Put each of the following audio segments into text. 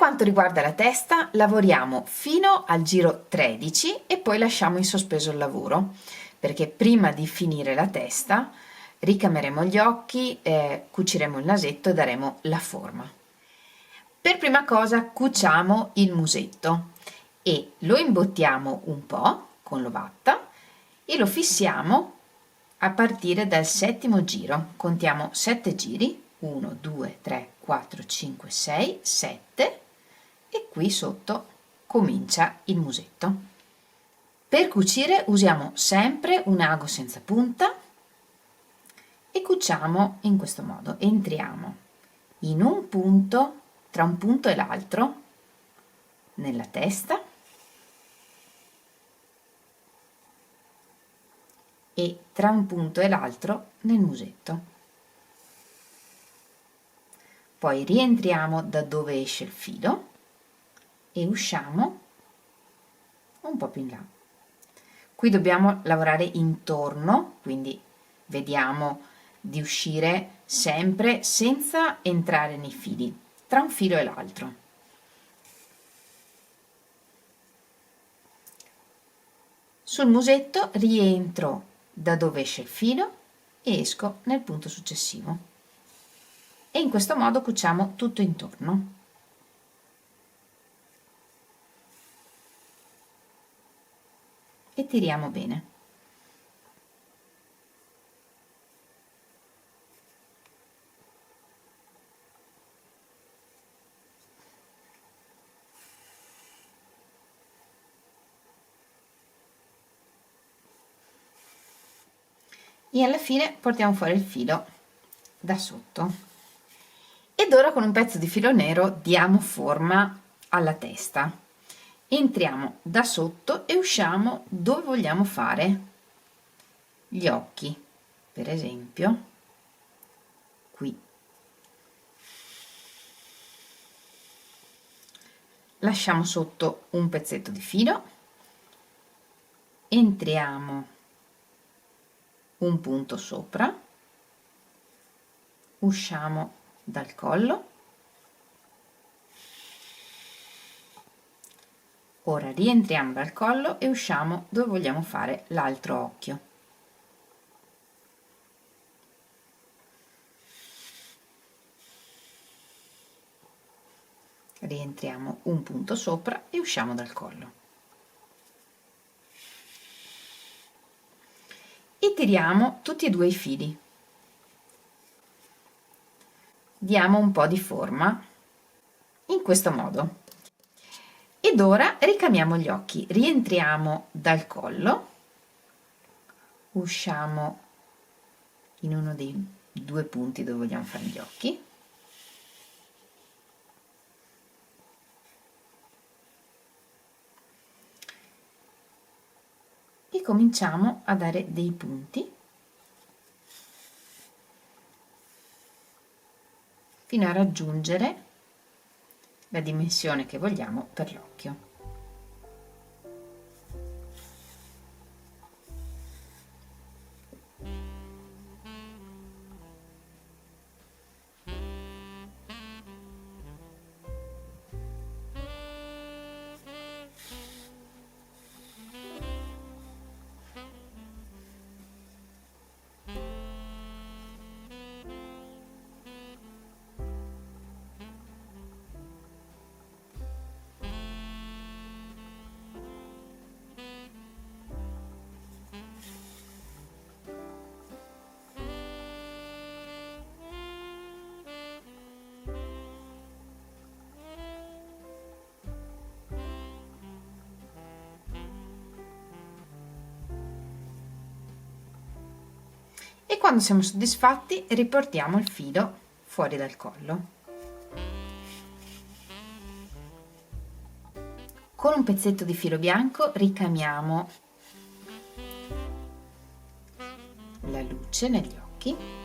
quanto riguarda la testa, lavoriamo fino al giro 13 e poi lasciamo in sospeso il lavoro, perché prima di finire la testa ricameremo gli occhi, cuciremo il nasetto e daremo la forma. Per prima cosa cuciamo il musetto e lo imbottiamo un po' con l'ovatta e lo fissiamo a partire dal settimo giro. Contiamo 7 giri, 1, 2, 3, 4, 5, 6, 7 e qui sotto comincia il musetto. Per cucire usiamo sempre un ago senza punta e cuciamo in questo modo. Entriamo in un punto, tra un punto e l'altro, nella testa e tra un punto e l'altro nel musetto. Poi rientriamo da dove esce il filo e usciamo un po' più in là. Qui dobbiamo lavorare intorno, quindi vediamo di uscire sempre senza entrare nei fili, tra un filo e l'altro. Sul musetto rientro da dove esce il filo e esco nel punto successivo. E in questo modo cuciamo tutto intorno. E tiriamo bene. E alla fine portiamo fuori il filo da sotto. Ed ora con un pezzo di filo nero diamo forma alla testa. Entriamo da sotto e usciamo dove vogliamo fare gli occhi, per esempio qui. Lasciamo sotto un pezzetto di filo, entriamo un punto sopra, usciamo dal collo, ora rientriamo dal collo e usciamo dove vogliamo fare l'altro occhio. Rientriamo un punto sopra e usciamo dal collo. E tiriamo tutti e due i fili. Diamo un po' di forma in questo modo. Ed ora ricamiamo gli occhi, rientriamo dal collo, usciamo in uno dei due punti dove vogliamo fare gli occhi, e cominciamo a dare dei punti fino a raggiungere la dimensione che vogliamo per l'occhio. E quando siamo soddisfatti riportiamo il filo fuori dal collo. Con un pezzetto di filo bianco ricamiamo la luce negli occhi .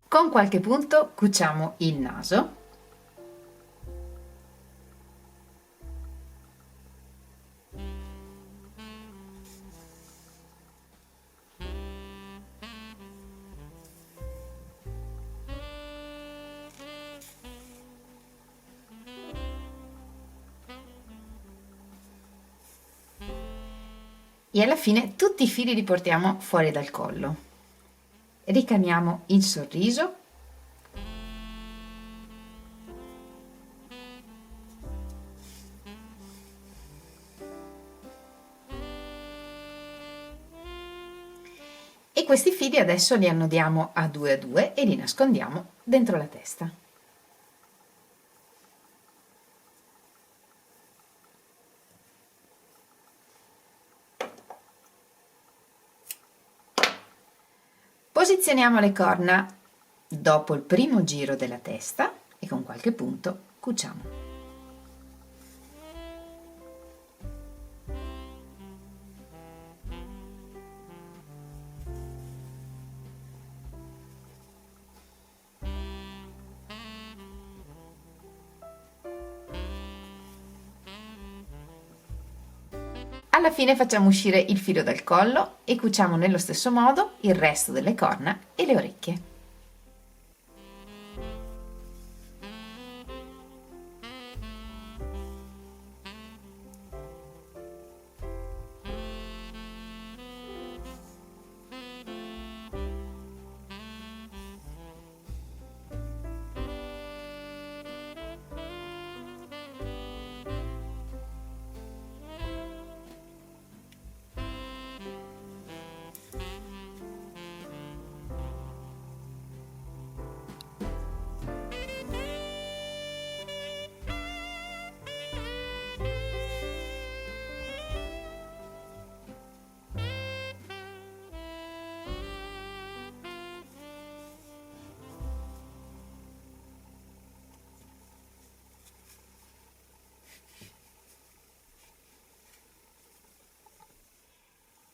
Con qualche punto cuciamo il naso. E alla fine tutti i fili li portiamo fuori dal collo. Ricamiamo il sorriso. E questi fili adesso li annodiamo a 2 e li nascondiamo dentro la testa. Posizioniamo le corna dopo il primo giro della testa e con qualche punto cuciamo. Alla fine facciamo uscire il filo dal collo e cuciamo nello stesso modo il resto delle corna e le orecchie.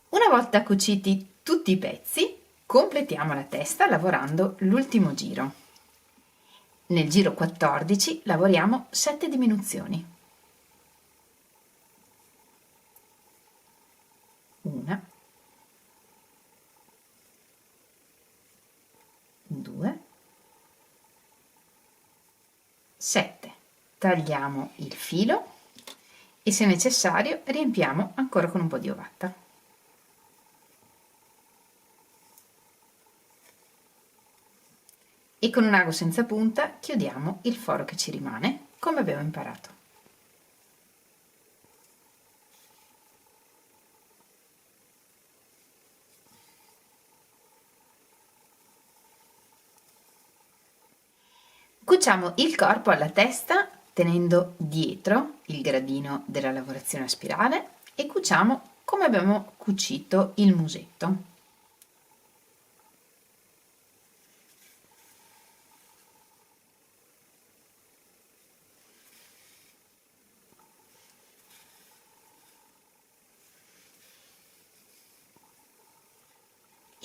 Una volta cuciti tutti i pezzi, completiamo la testa lavorando l'ultimo giro. Nel giro 14 lavoriamo 7 diminuzioni. 1, 2, 7. Tagliamo il filo e se necessario riempiamo ancora con un po' di ovatta. E con un ago senza punta chiudiamo il foro che ci rimane, come abbiamo imparato. Cuciamo il corpo alla testa tenendo dietro il gradino della lavorazione a spirale e cuciamo come abbiamo cucito il musetto.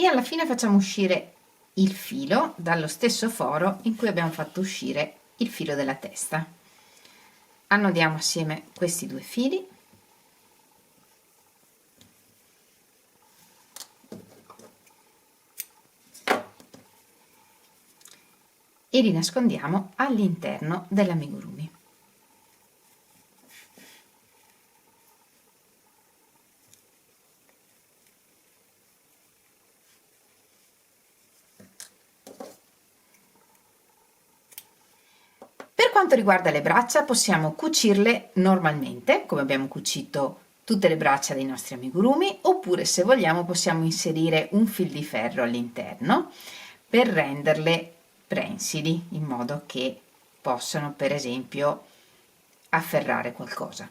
E alla fine facciamo uscire il filo dallo stesso foro in cui abbiamo fatto uscire il filo della testa. Annodiamo assieme questi due fili e li nascondiamo all'interno dell'amigurumi. Per quanto riguarda le braccia, possiamo cucirle normalmente, come abbiamo cucito tutte le braccia dei nostri amigurumi, oppure se vogliamo possiamo inserire un fil di ferro all'interno per renderle prensili, in modo che possano, per esempio, afferrare qualcosa.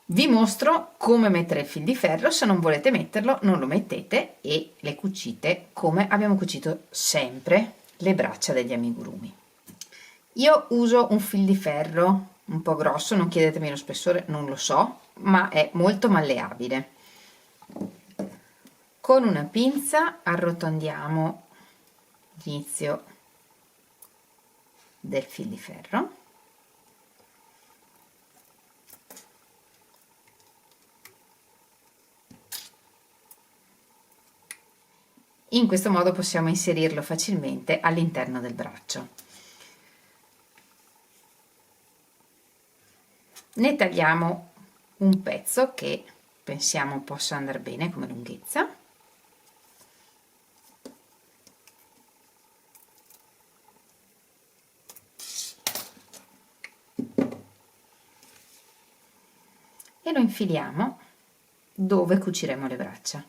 Vi mostro come mettere il fil di ferro, se non volete metterlo non lo mettete e le cucite come abbiamo cucito sempre le braccia degli amigurumi. Io uso un fil di ferro un po' grosso, non chiedetemi lo spessore, non lo so, ma è molto malleabile. Con una pinza arrotondiamo l'inizio del fil di ferro. In questo modo possiamo inserirlo facilmente all'interno del braccio. Ne tagliamo un pezzo che pensiamo possa andare bene come lunghezza. E lo infiliamo dove cuciremo le braccia.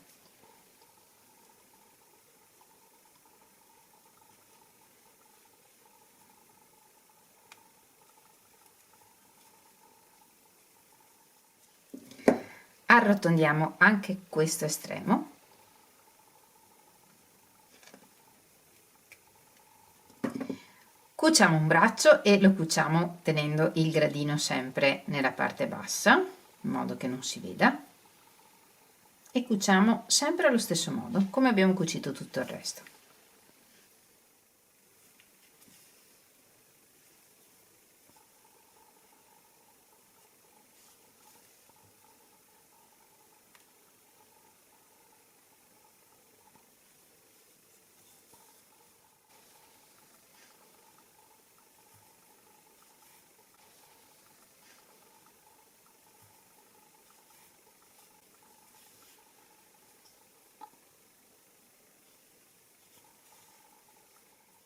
Arrotondiamo anche questo estremo. Cuciamo un braccio e lo cuciamo tenendo il gradino sempre nella parte bassa, in modo che non si veda, e cuciamo sempre allo stesso modo, come abbiamo cucito tutto il resto.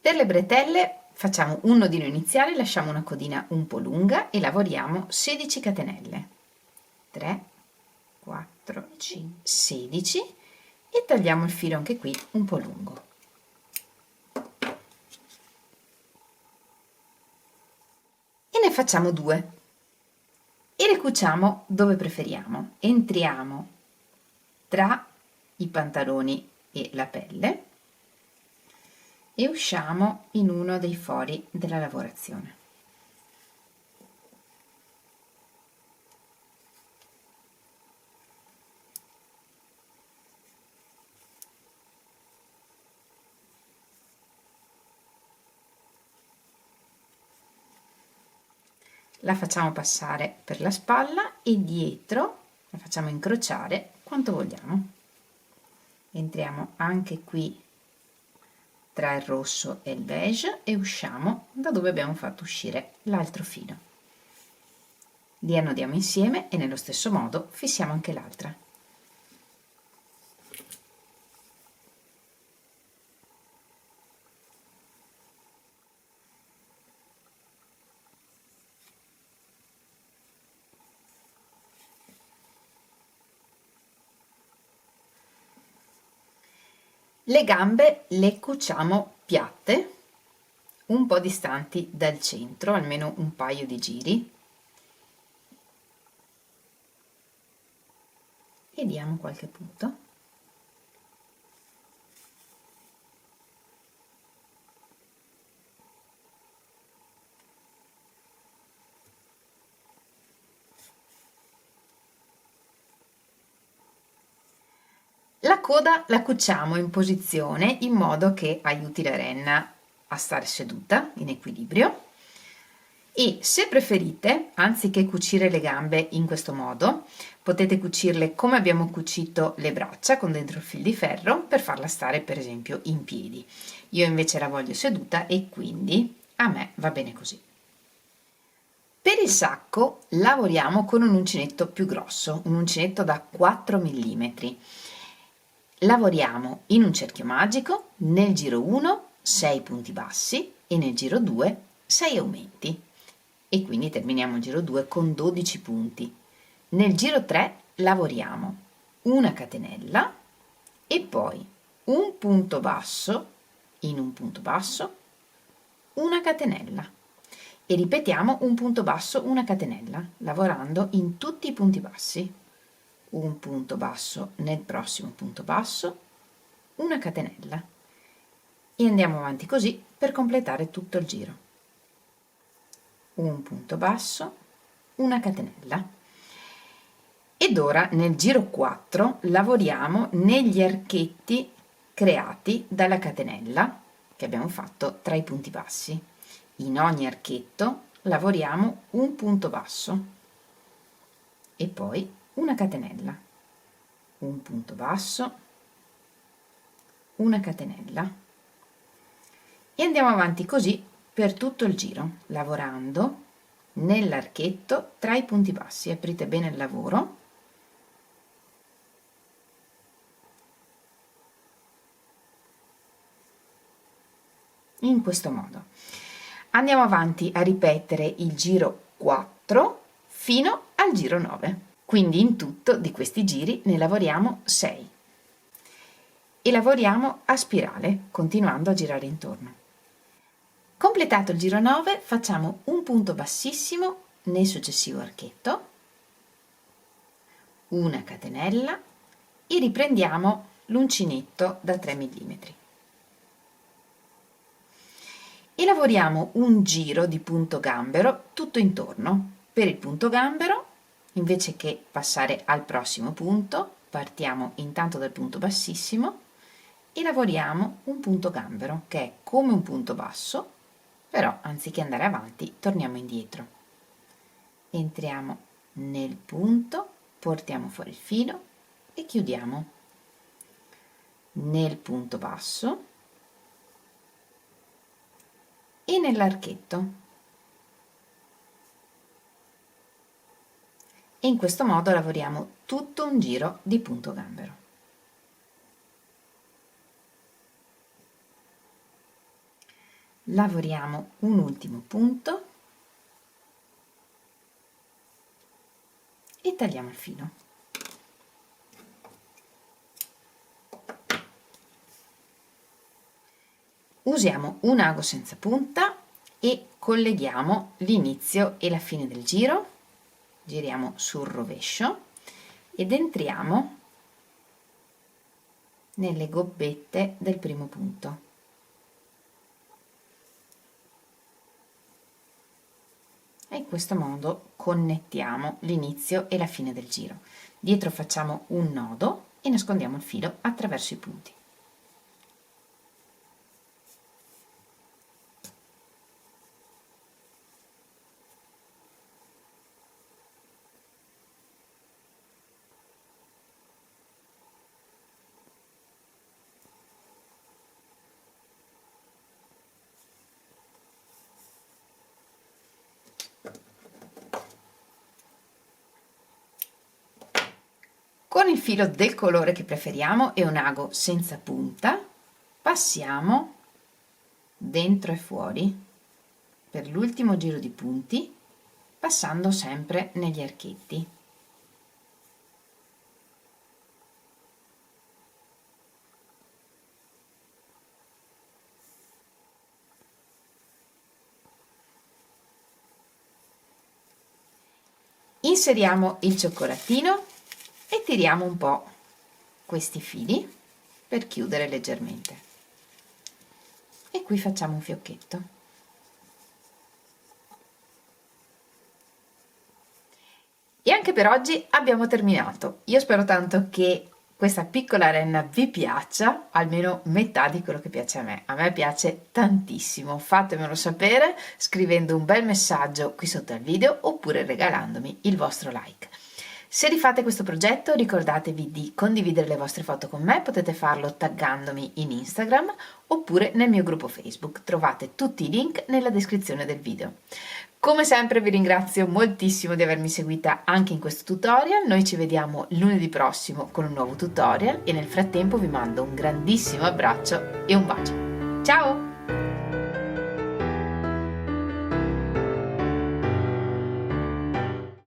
Per le bretelle facciamo un nodino iniziale, lasciamo una codina un po' lunga e lavoriamo 16 catenelle. 3, 4, 5, 16 e tagliamo il filo anche qui un po' lungo. E ne facciamo 2 e le cuciamo dove preferiamo. Entriamo tra i pantaloni e la pelle e usciamo in uno dei fori della lavorazione. La facciamo passare per la spalla e dietro la facciamo incrociare quanto vogliamo. Entriamo anche qui tra il rosso e il beige e usciamo da dove abbiamo fatto uscire l'altro filo. Li annodiamo insieme e nello stesso modo fissiamo anche l'altra. Le gambe le cuciamo piatte, un po' distanti dal centro, almeno un paio di giri, e diamo qualche punto. La coda la cuciamo in posizione in modo che aiuti la renna a stare seduta in equilibrio e se preferite, anziché cucire le gambe in questo modo, potete cucirle come abbiamo cucito le braccia con dentro il fil di ferro per farla stare per esempio in piedi. Io invece la voglio seduta e quindi a me va bene così. Per il sacco lavoriamo con un uncinetto più grosso, un uncinetto da 4 mm. Lavoriamo in un cerchio magico, nel giro 1 6 punti bassi e nel giro 2 6 aumenti e quindi terminiamo il giro 2 con 12 punti. Nel giro 3 lavoriamo una catenella e poi un punto basso in un punto basso, una catenella e ripetiamo un punto basso, una catenella, lavorando in tutti i punti bassi. Un punto basso nel prossimo punto basso, una catenella e andiamo avanti così per completare tutto il giro. Un punto basso, una catenella ed ora nel giro 4 lavoriamo negli archetti creati dalla catenella che abbiamo fatto tra i punti bassi. In ogni archetto lavoriamo un punto basso e poi una catenella, un punto basso, una catenella, e andiamo avanti così per tutto il giro, lavorando nell'archetto tra i punti bassi. Aprite bene il lavoro. In questo modo andiamo avanti a ripetere il giro 4 fino al giro 9, quindi in tutto di questi giri ne lavoriamo 6 e lavoriamo a spirale continuando a girare intorno. Completato il giro 9 facciamo un punto bassissimo nel successivo archetto, una catenella e riprendiamo l'uncinetto da 3 mm. E lavoriamo un giro di punto gambero tutto intorno. Per il punto gambero, invece che passare al prossimo punto, partiamo intanto dal punto bassissimo e lavoriamo un punto gambero che è come un punto basso, però anziché andare avanti torniamo indietro. Entriamo nel punto, portiamo fuori il filo e chiudiamo nel punto basso e nell'archetto, e in questo modo lavoriamo tutto un giro di punto gambero. Lavoriamo un ultimo punto e tagliamo il filo. Usiamo un ago senza punta e colleghiamo l'inizio e la fine del giro, giriamo sul rovescio ed entriamo nelle gobbette del primo punto. E in questo modo connettiamo l'inizio e la fine del giro. Dietro facciamo un nodo e nascondiamo il filo attraverso i punti. Con il filo del colore che preferiamo e un ago senza punta passiamo dentro e fuori per l'ultimo giro di punti, passando sempre negli archetti. Inseriamo il cioccolatino e tiriamo un po' questi fili per chiudere leggermente, e qui facciamo un fiocchetto. E anche per oggi abbiamo terminato. Io spero tanto che questa piccola renna vi piaccia, almeno metà di quello che piace a me. A me piace tantissimo, fatemelo sapere scrivendo un bel messaggio qui sotto al video oppure regalandomi il vostro like. Se rifate questo progetto ricordatevi di condividere le vostre foto con me, potete farlo taggandomi in Instagram oppure nel mio gruppo Facebook, trovate tutti i link nella descrizione del video. Come sempre vi ringrazio moltissimo di avermi seguita anche in questo tutorial, noi ci vediamo lunedì prossimo con un nuovo tutorial e nel frattempo vi mando un grandissimo abbraccio e un bacio. Ciao!